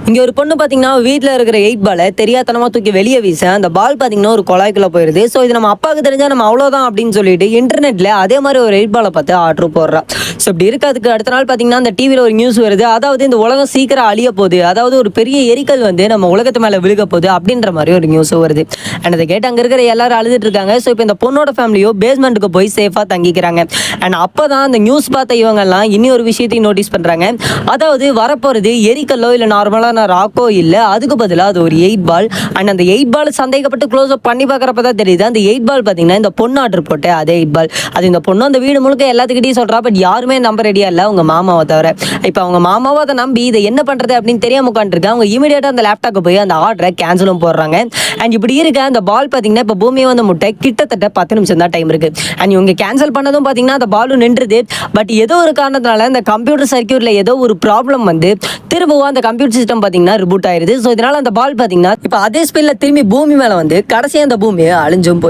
இங்கே ஒரு பொண்ணு பார்த்தீங்கன்னா வீட்டில் இருக்கிற 8 பாலை தெரியாதனமாக தூக்கி வெளியே வீச அந்த பால் பார்த்தீங்கன்னா ஒரு குழாய்க்குள்ளே போயிடுது. ஸோ இது நம்ம அப்பாவுக்கு தெரிஞ்சால் நம்ம அவ்வளோதான் அப்படின்னு சொல்லிட்டு இன்டர்நெட்டில் அதே மாதிரி ஒரு 8 பாலை பார்த்து ஆர்டர் போடுறா. ஸோ இப்படி இருக்கிறதுக்கு அடுத்த நாள் பார்த்தீங்கன்னா அந்த டிவியில் ஒரு நியூஸ் வருது. அதாவது இந்த உலகம் சீக்கிரம் அழிய போகுது, அதாவது ஒரு பெரிய எரிக்கல் வந்து நம்ம உலகத்து மேலே விழுக போகுது அப்படின்ற மாதிரி ஒரு நியூஸ் வருது. அண்ட் அதை கேட்டு அங்கே இருக்கிற எல்லாரும் அழுதுட்டு இருக்காங்க. ஸோ இப்போ இந்த பொண்ணோட ஃபேமிலியோ பேஸ்மெண்ட்டுக்கு போய் சேஃபாக தங்கிக்கிறாங்க. அண்ட் அப்போ தான் அந்த நியூஸ் பார்த்த இவங்கெல்லாம் இனி ஒரு விஷயத்தையும் நோட்டீஸ் பண்ணுறாங்க. அதாவது வரப்போகிறது எரிக்கல்லோ இல்லை நார்மலான ராக்கோ இல்லை, அதுக்கு பதிலாக அது ஒரு 8 பால். அண்ட் அந்த 8 பால் சந்தேகப்பட்டு க்ளோஸ் அப் பண்ணி பார்க்குறப்ப தான் தெரியுது அந்த 8 பால் பார்த்தீங்கன்னா இந்த பொண்ணு ஆர்டர் போட்டு அதே 8 பால். அது இந்த பொண்ணு அந்த வீடு முழுக்க எல்லாத்துக்கிட்டையும் சொல்கிறா. பட் யாருமே நம்ப ரெடியாக இல்லை, அவங்க மாமாவை தவிர. இப்போ அவங்க மாமாவை அதை நம்பி இதை என்ன பண்ணுறது அப்படின்னு தெரியாம உட்காந்துருக்கு. அவங்க இமீடியட்டாக அந்த லேப்டாப்பை போய் அந்த ஆர்டரை கேன்சலும் போடுறாங்க. அண்ட் இப்படி இருக்க அந்த பால் பார்த்தீங்கன்னா இப்போ பூமியை வந்து முட்டை கிட்டத்தட்ட 10 நிமிஷம் தான் டைம் இருக்குது. அண்ட் இவங்க கேன்சல் பண்ணதும் பார்த்தீங்கன்னா அந்த பாலும் நின்றுது. பட் ஏதோ ஒரு காரணத்தினால இந்த கம்ப்யூட்டர் சர்க்யூட்டில் ஏதோ ஒரு ப்ராப்ளம் வந்து திரும்பவும் அந்த கம்ப்யூட்டர் சிஸ்டம் பார்த்தீங்கன்னா ரிபூட் ஆயிருது. ஸோ இதனால அந்த பால் பார்த்தீங்கன்னா இப்போ அதே ஸ்பீடில் திரும்பி பூமி மேலே வந்து கடைசியாக அந்த பூமியை அழிஞ்சும் போய்